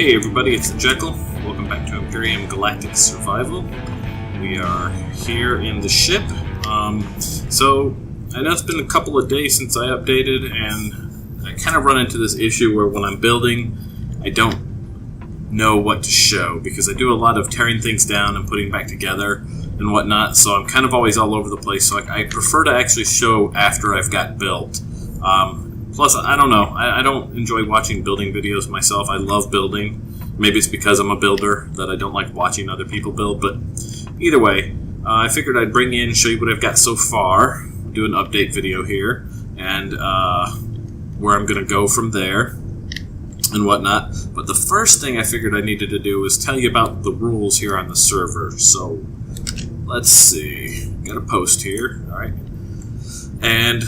Hey everybody, it's Jekyll. Welcome back to Empyrion Galactic Survival. We are here in the ship. So, I know it's been a couple of days since I updated, and I kind of run into this issue where when I'm building, I don't know what to show, because I do a lot of tearing things down and putting back together and whatnot, so I'm kind of always all over the place, so I prefer to actually show after I've got built. Plus, I don't know, I don't enjoy watching building videos myself. I love building. Maybe it's because I'm a builder that I don't like watching other people build, but either way, I figured I'd bring in and show you what I've got so far, do an update video here, and where I'm going to go from there and whatnot. But the first thing I figured I needed to do was tell you about the rules here on the server. So, let's see, got a post here, alright, and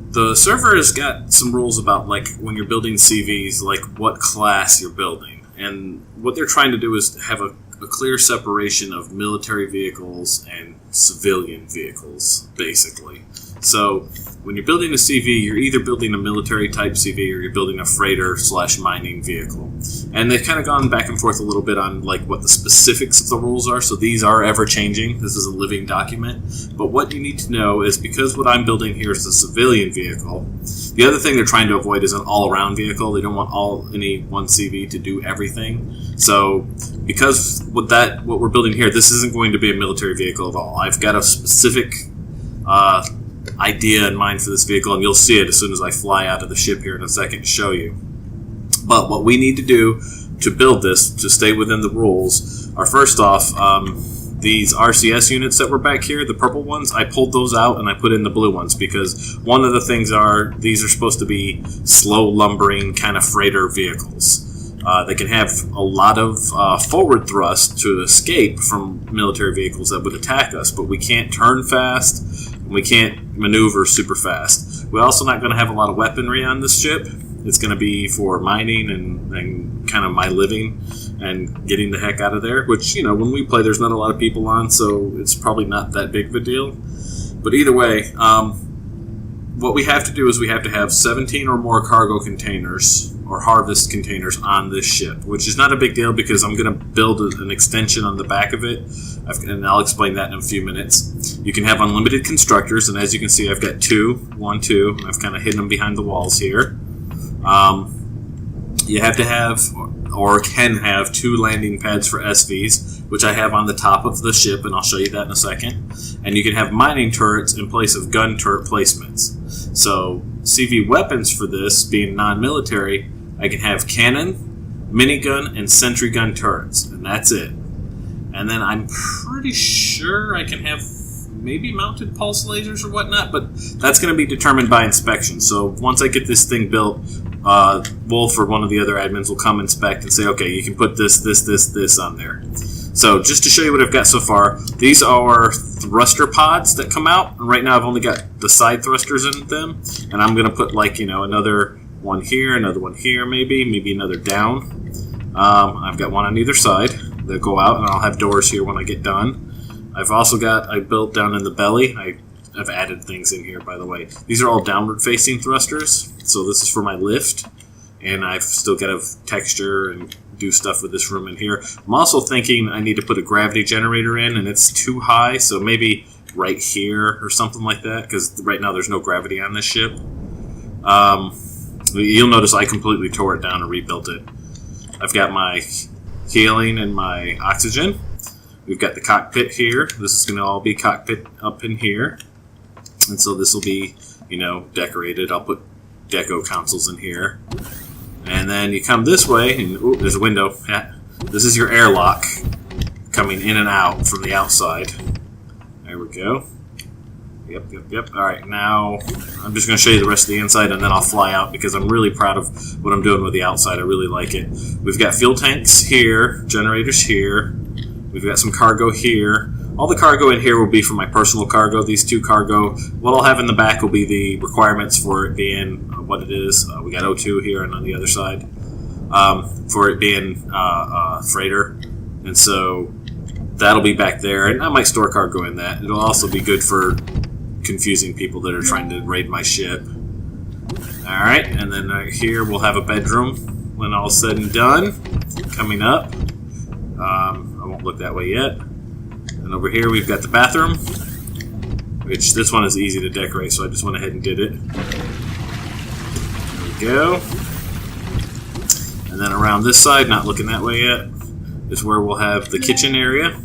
the server has got some rules about, like, when you're building CVs, like what class you're building. And what they're trying to do is have a clear separation of military vehicles and civilian vehicles, basically. So, when you're building a CV, you're either building a military type CV or you're building a freighter / mining vehicle. And they've kind of gone back and forth a little bit on like what the specifics of the rules are, so these are ever changing. This is a living document. But what you need to know is, because what I'm building here is a civilian vehicle, the other thing they're trying to avoid is an all-around vehicle. They don't want any one CV to do everything. So, because what we're building here, this isn't going to be a military vehicle at all. I've got a specific idea in mind for this vehicle, and you'll see it as soon as I fly out of the ship here in a second to show you. But what we need to do to build this, to stay within the rules, are first off, these RCS units that were back here, the purple ones, I pulled those out and I put in the blue ones, because one of the things these are supposed to be slow lumbering kind of freighter vehicles. They can have a lot of forward thrust to escape from military vehicles that would attack us, but we can't turn fast, and we can't maneuver super fast. We're also not going to have a lot of weaponry on this ship. It's going to be for mining and kind of my living and getting the heck out of there, which, you know, when we play, there's not a lot of people on, so it's probably not that big of a deal. But either way, what we have to do is we have to have 17 or more cargo containers or harvest containers on this ship, which is not a big deal because I'm going to build an extension on the back of it, and I'll explain that in a few minutes. You can have unlimited constructors, and as you can see, I've got one, two, and I've kind of hidden them behind the walls here. You have to have, or can have, 2 landing pads for SVs, which I have on the top of the ship, and I'll show you that in a second. And you can have mining turrets in place of gun turret placements. So, CV weapons for this, being non-military, I can have cannon, minigun, and sentry gun turrets, and that's it. And then I'm pretty sure I can have maybe mounted pulse lasers or whatnot, but that's going to be determined by inspection. So once I get this thing built, Wolf or one of the other admins will come inspect and say, okay, you can put this on there. So just to show you what I've got so far, these are thruster pods that come out. And right now I've only got the side thrusters in them, and I'm going to put, like, you know, another one here, another one here, maybe another down. I've got one on either side that go out, and I'll have doors here when I get done. I've also got, I built down in the belly. I've added things in here, by the way. These are all downward facing thrusters, so this is for my lift, and I've still got to texture and do stuff with this room in here. I'm also thinking I need to put a gravity generator in, and it's too high, so maybe right here or something like that, because right now there's no gravity on this ship. You'll notice I completely tore it down and rebuilt it. I've got my healing and my oxygen. We've got the cockpit here. This is going to all be cockpit up in here. And so this will be, you know, decorated. I'll put deco consoles in here. And then you come this way, and ooh, there's a window. Yeah. This is your airlock coming in and out from the outside. There we go. Yep. Alright, now I'm just going to show you the rest of the inside, and then I'll fly out because I'm really proud of what I'm doing with the outside. I really like it. We've got fuel tanks here, generators here. We've got some cargo here. All the cargo in here will be for my personal cargo. These 2 cargo, what I'll have in the back will be the requirements for it being what it is. We got O2 here and on the other side for it being freighter. And so that'll be back there. And I might store cargo in that. It'll also be good for confusing people that are trying to raid my ship. Alright, and then here we'll have a bedroom when all's said and done. coming up. I won't look that way yet. And over here we've got the bathroom, which this one is easy to decorate, so I just went ahead and did it. There we go. And then around this side, not looking that way yet, is where we'll have the kitchen area.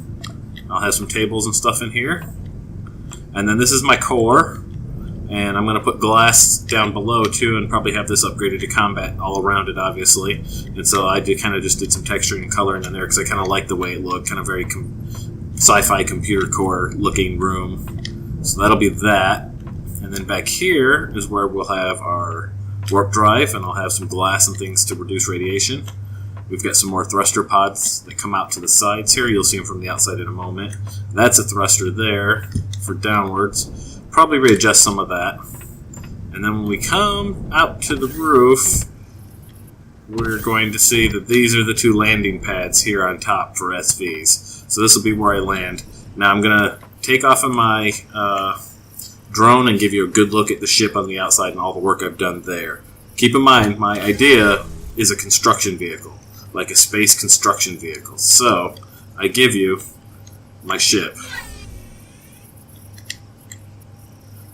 I'll have some tables and stuff in here. And then this is my core. And I'm going to put glass down below too, and probably have this upgraded to combat all around it, obviously. And so I kind of just did some texturing and coloring in there because I kind of like the way it looked, kind of very sci-fi computer core looking room. So that'll be that. And then back here is where we'll have our warp drive, and I'll have some glass and things to reduce radiation. We've got some more thruster pods that come out to the sides here. You'll see them from the outside in a moment. That's a thruster there for downwards. Probably readjust some of that. And then when we come out to the roof, we're going to see that these are the two landing pads here on top for SVs. So this will be where I land. Now I'm going to take off of my drone and give you a good look at the ship on the outside and all the work I've done there. Keep in mind, my idea is a construction vehicle, like a space construction vehicle. So I give you my ship.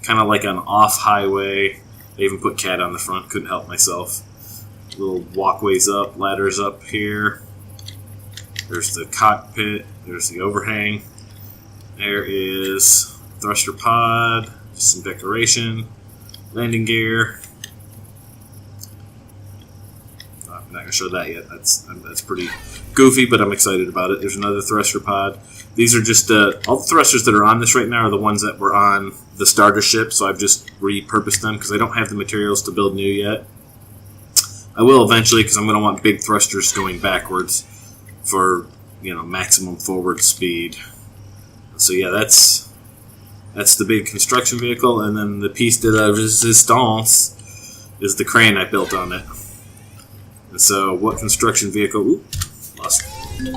Kind of like an off-highway. I even put cat on the front, couldn't help myself. Little walkways up, ladders up here. There's the cockpit, there's the overhang. There is thruster pod, just some decoration, landing gear. I'm not going to show that yet, that's pretty goofy, but I'm excited about it. There's another thruster pod. These are just, all the thrusters that are on this right now are the ones that were on the starter ship, so I've just repurposed them because I don't have the materials to build new yet. I will eventually because I'm going to want big thrusters going backwards for, maximum forward speed. So yeah, that's the big construction vehicle, and then the piece de la resistance is the crane I built on it. And so what construction vehicle... lost it.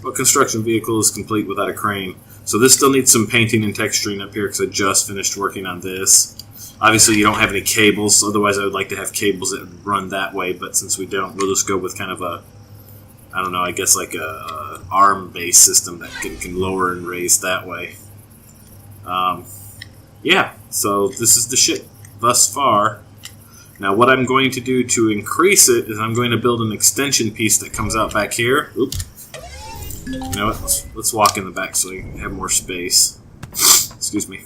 What construction vehicle is complete without a crane? So this still needs some painting and texturing up here because I just finished working on this. Obviously you don't have any cables, otherwise I would like to have cables that run that way, but since we don't, we'll just go with kind of a, I don't know, I guess like a arm-based system that can lower and raise that way. Yeah, so this is the ship thus far. Now what I'm going to do to increase it is I'm going to build an extension piece that comes out back here. Oops. You know what? Let's walk in the back so we can have more space. Excuse me.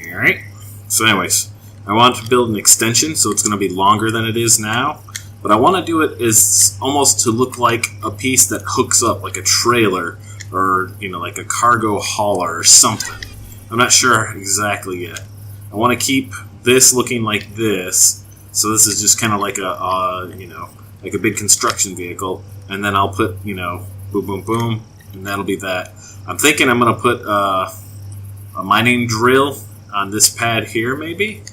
Alright. So anyways, I want to build an extension so it's going to be longer than it is now. But I want to do it as almost to look like a piece that hooks up, like a trailer or, like a cargo hauler or something. I'm not sure exactly yet. I want to keep this looking like this. So this is just kind of like like a big construction vehicle, and then I'll put, boom, boom, boom, and that'll be that. I'm thinking I'm going to put a mining drill on this pad here, maybe.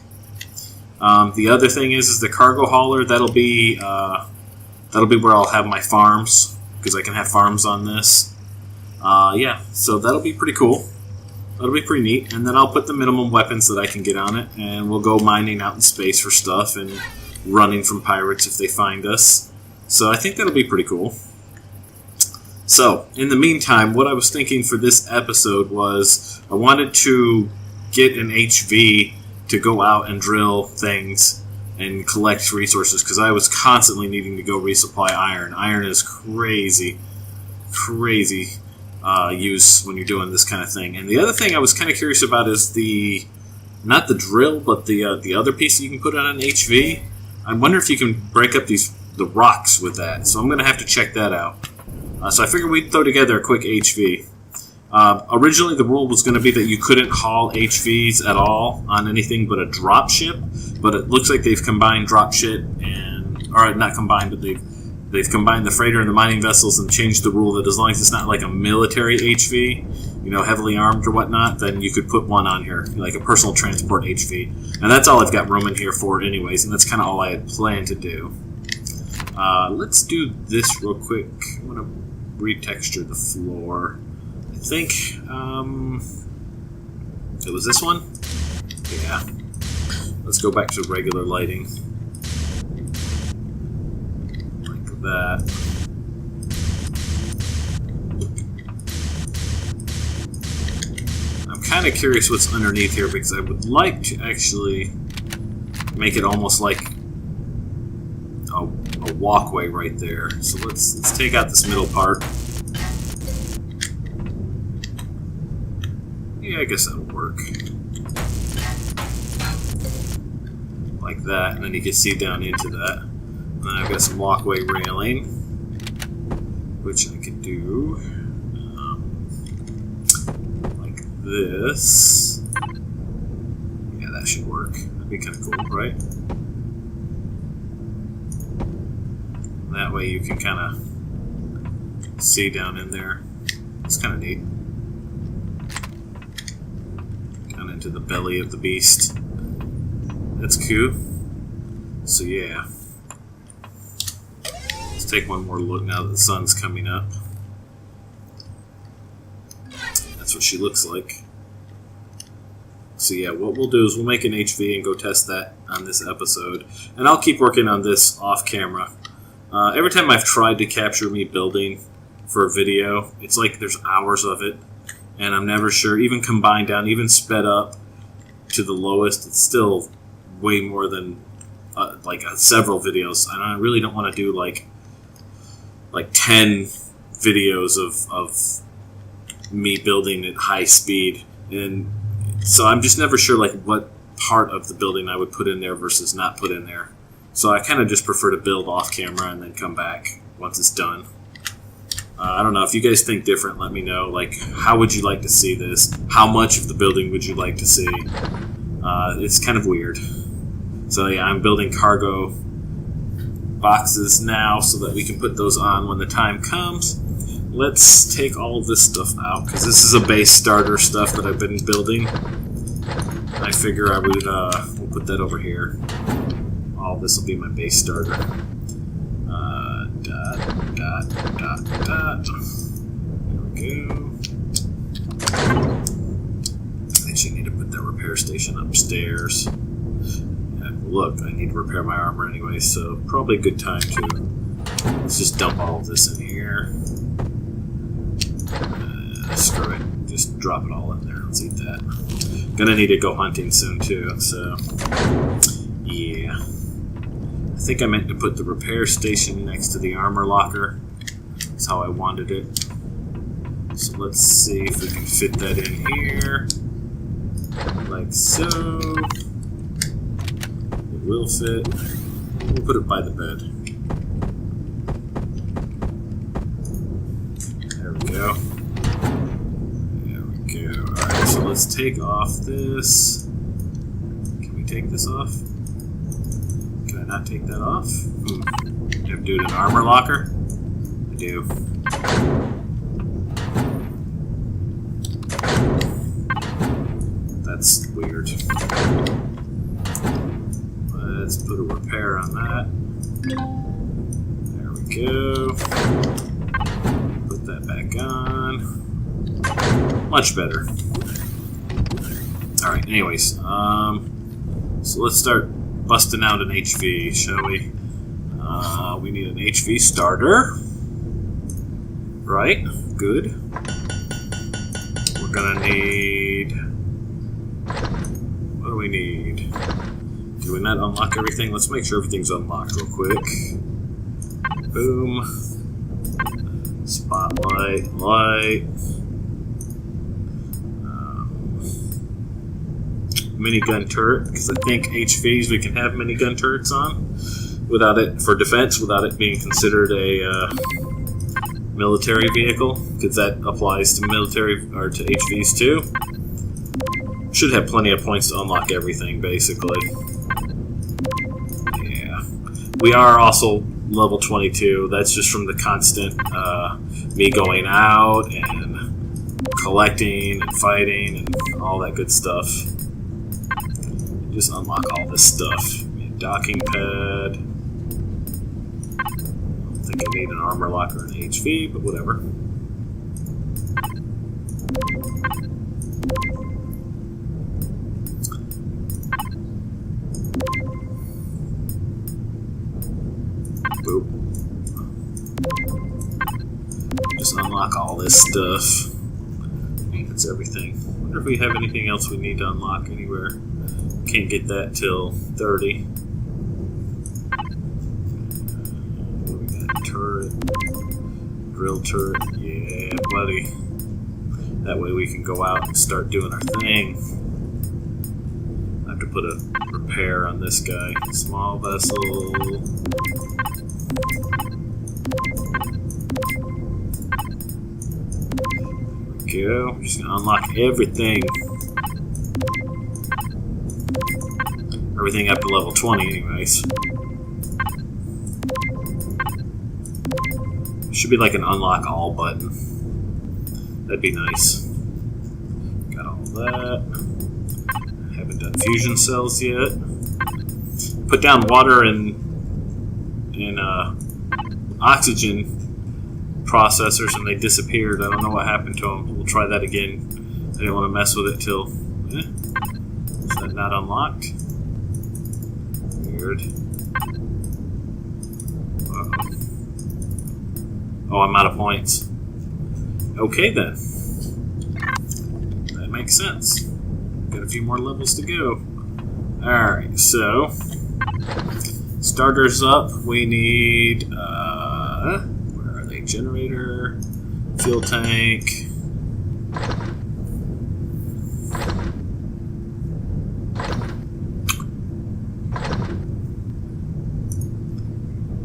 The other thing is the cargo hauler. That'll be where I'll have my farms, because I can have farms on this. Yeah, so that'll be pretty cool. That'll be pretty neat, and then I'll put the minimum weapons that I can get on it, and we'll go mining out in space for stuff and running from pirates if they find us. So I think that'll be pretty cool. So, in the meantime, what I was thinking for this episode was I wanted to get an HV to go out and drill things and collect resources, because I was constantly needing to go resupply iron. Iron is crazy use when you're doing this kind of thing. And the other thing I was kind of curious about is not the drill, but the other piece that you can put on an HV. I wonder if you can break up the rocks with that. So I'm going to have to check that out. So I figured we'd throw together a quick HV. Originally the rule was going to be that you couldn't haul HVs at all on anything but a drop ship, but it looks like they've combined drop ship or not combined, but they've combined the freighter and the mining vessels and changed the rule that as long as it's not like a military HV, heavily armed or whatnot, then you could put one on here, like a personal transport HV. And that's all I've got room in here for anyways, and that's kind of all I had planned to do. Let's do this real quick. I'm going to retexture the floor. I think it was this one. Yeah. Let's go back to regular lighting. Like that. I'm kind of curious what's underneath here because I would like to actually make it almost like a walkway right there. So let's take out this middle part. Yeah, I guess that'll work. Like that, and then you can see down into that. And then I've got some walkway railing, which I could do like this. Yeah, that should work. That'd be kind of cool, right? That way you can kind of see down in there. It's kind of neat. Down into the belly of the beast. That's cool. So yeah. Let's take one more look now that the sun's coming up. That's what she looks like. So yeah, what we'll do is we'll make an HV and go test that on this episode. And I'll keep working on this off camera. Every time I've tried to capture me building for a video, it's like there's hours of it. And I'm never sure, even combined down, even sped up to the lowest, it's still way more than several videos. And I really don't want to do like 10 videos of me building at high speed. And so I'm just never sure like what part of the building I would put in there versus not put in there. So I kind of just prefer to build off camera and then come back once it's done. I don't know, if you guys think different, let me know. Like, how would you like to see this? How much of the building would you like to see? It's kind of weird. So yeah, I'm building cargo boxes now so that we can put those on when the time comes. Let's take all of this stuff out, because this is a base starter stuff that I've been building. I figure I would, we'll put that over here. All this will be my base starter. There we go. I actually need to put that repair station upstairs. And look, I need to repair my armor anyway, so probably a good time to... Let's just dump all of this in here. Screw it. Just drop it all in there. Let's eat that. Gonna need to go hunting soon too, so... Yeah. I think I meant to put the repair station next to the armor locker. That's how I wanted it. So let's see if we can fit that in here. Like so. It will fit. We'll put it by the bed. There we go. There we go. Alright, so let's take off this. Can we take this off? Can I not take that off? Do I have to do it in armor locker? I do. That's weird. Let's put a repair on that. There we go. Put that back on. Much better. Alright, anyways. So let's start busting out an HV, shall we? We need an HV starter. Right, good. We're gonna need... What do we need? Did we not unlock everything? Let's make sure everything's unlocked real quick. Boom. Spotlight, light. Minigun turret, because I think HVs we can have minigun turrets on without it, for defense, without it being considered a military vehicle, because that applies to military or to HVs too. Should have plenty of points to unlock everything, basically. Yeah. We are also level 22. That's just from the constant me going out and collecting and fighting and all that good stuff. Just unlock all this stuff. Docking pad. I don't think I need an armor locker and HV, but whatever. just unlock all this stuff. I think that's everything. I wonder if we have anything else we need to unlock anywhere. Can't get that till 30. We got turret. Drill turret. Yeah, buddy. That way we can go out and start doing our thing. I have to put a repair on this guy. Small vessel. There we go. I'm just going to unlock everything. Everything up to level 20 anyways. Should be like an unlock all button. That'd be nice. Got all that. Haven't done fusion cells yet. Put down water and oxygen processors and they disappeared. I don't know what happened to them. We'll try that again. I didn't want to mess with it till... Is that not unlocked? Weird. Uh-oh. Oh, I'm out of points. Okay then. That makes sense. Got a few more levels to go. Alright, so starters up, we need where are they? Generator, fuel tank.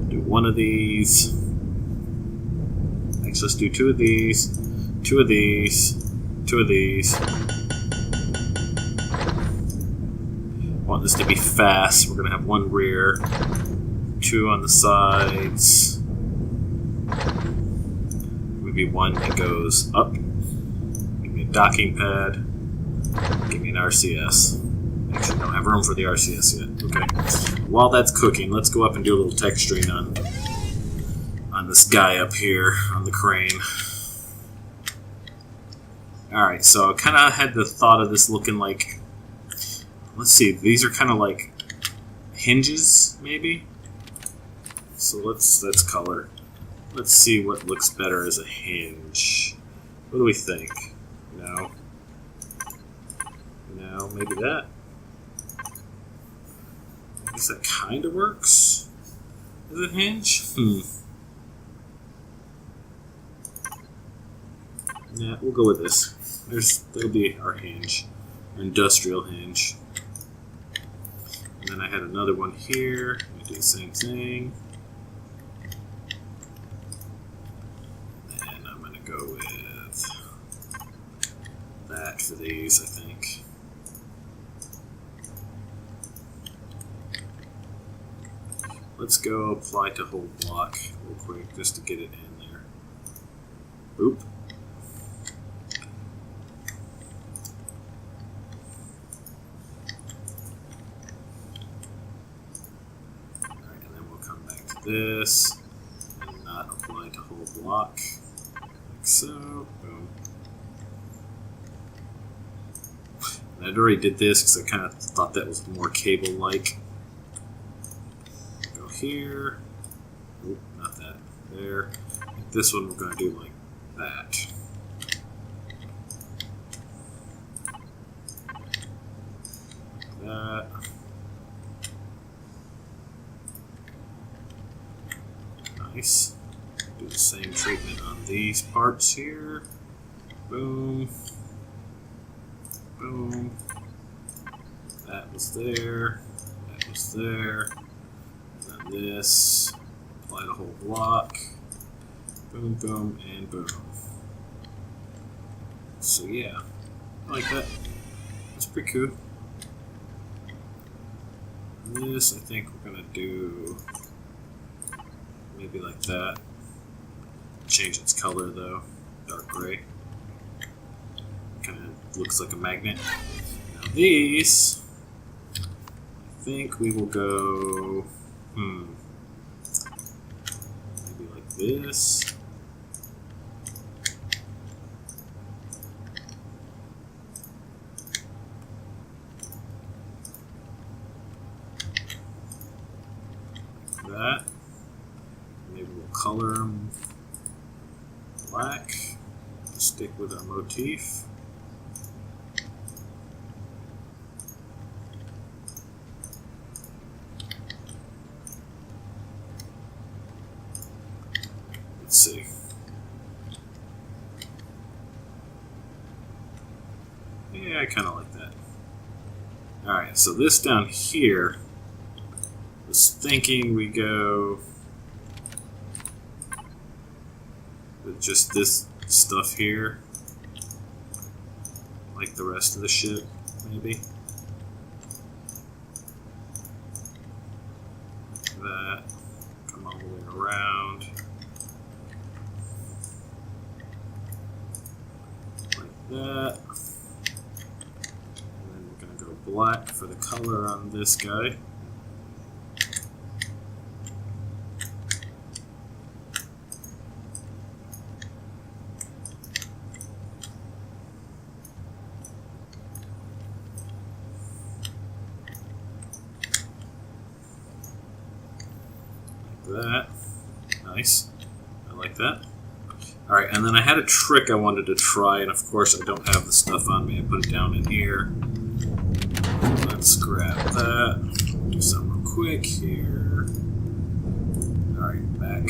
Do one of these. Let's do two of these, two of these, two of these. I want this to be fast. We're going to have one rear, two on the sides. Maybe one that goes up. Give me a docking pad. Give me an RCS. Actually, don't have room for the RCS yet. Okay. While that's cooking, let's go up and do a little texturing on this guy up here on the crane. Alright, so I kind of had the thought of this looking like... Let's see, these are kind of like hinges, maybe? So let's color. Let's see what looks better as a hinge. What do we think? No. No, maybe that. I guess that kind of works as a hinge? Yeah, we'll go with this. That'll be our hinge. Our industrial hinge. And then I had another one here. We do the same thing. And I'm going to go with that for these, I think. Let's go apply to whole block real quick just to get it in there. Boop. This and not apply to whole block like so. Boom. And I'd already did this because I kind of thought that was more cable-like. Go here. Oop, not that. There. This one we're going to do like that. Like that. Nice. Do the same treatment on these parts here. Boom. Boom. That was there. That was there. And then this. Apply the whole block. Boom, boom, and boom. So yeah. I like that. That's pretty cool. And this I think we're gonna do maybe like that. Change its color though. Dark gray. Kind of looks like a magnet. Now these, I think we will go, maybe like this. Like that. Maybe we'll color them black. Stick with our motif. Let's see. Yeah, I kind of like that. Alright, so this down here, I was thinking we go with just this stuff here, like the rest of the ship, maybe. Like that. Come all the way around. Like that. And then we're going to go black for the color on this guy. That. Nice. I like that. Alright, and then I had a trick I wanted to try, and of course I don't have the stuff on me. I put it down in here. Let's grab that. Do something real quick here. Alright, back.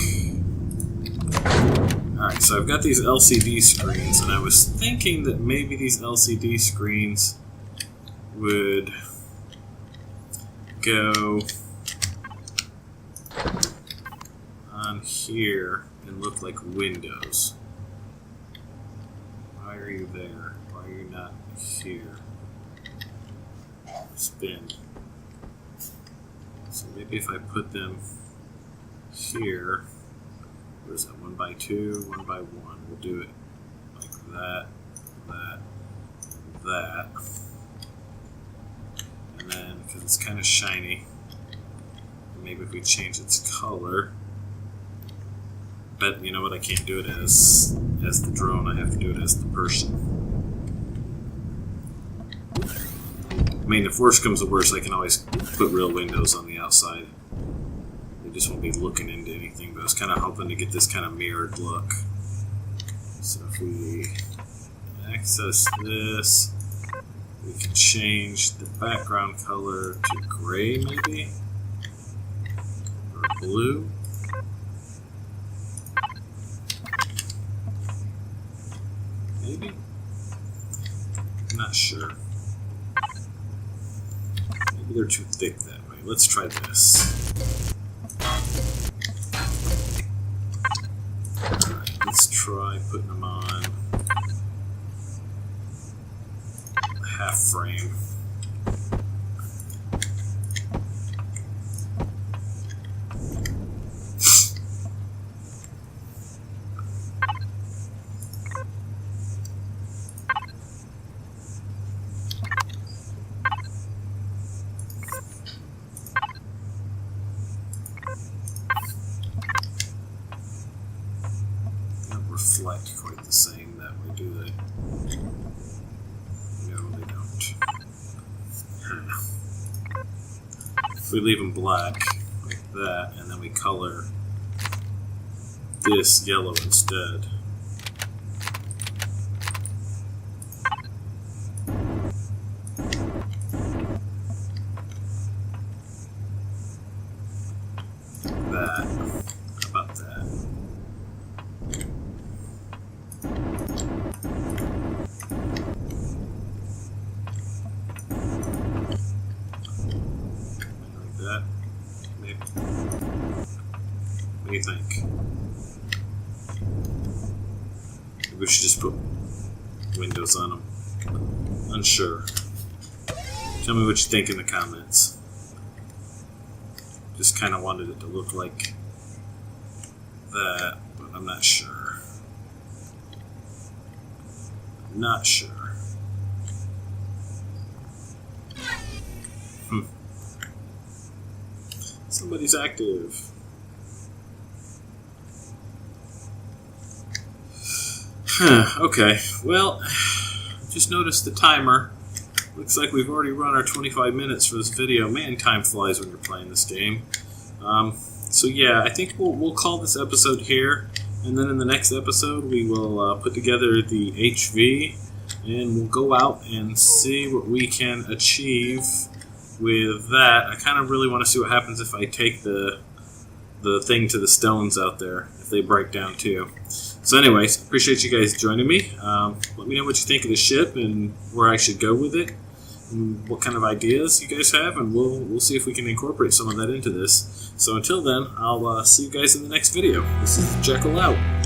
Alright, so I've got these LCD screens, and I was thinking that maybe these LCD screens would go on here and look like windows. Why are you there? Why are you not here? Spin. So maybe if I put them here, what is that, 1 by 2, 1 by 1, we'll do it like that, that, that. And then, because it's kind of shiny, maybe if we change its color. But you know what, I can't do it as the drone, I have to do it as the person. I mean, if worse comes to worse, I can always put real windows on the outside. They just won't be looking into anything, but I was kind of hoping to get this kind of mirrored look. So if we access this, we can change the background color to gray maybe, or blue. Maybe? I'm not sure. Maybe they're too thick that way. Let's try this. Alright, let's try putting them on a half frame. Reflect quite the same that way, do they? No, they don't. If we leave them black, like that, and then we color this yellow instead. That. How about that? That. Maybe. What do you think? Maybe we should just put windows on them. Unsure. Tell me what you think in the comments. Just kind of wanted it to look like that, but I'm not sure. I'm not sure. Somebody's active. Okay, well, just noticed the timer. Looks like we've already run our 25 minutes for this video. Man, time flies when you're playing this game. So yeah, I think we'll call this episode here. And then in the next episode, we will put together the HV, and we'll go out and see what we can achieve with that. I kind of really want to see what happens if I take the thing to the stones out there, if they break down too. So anyways, appreciate you guys joining me. Let me know what you think of the ship and where I should go with it, and what kind of ideas you guys have, and we'll see if we can incorporate some of that into this. So until then, I'll see you guys in the next video. This is Jekyll out.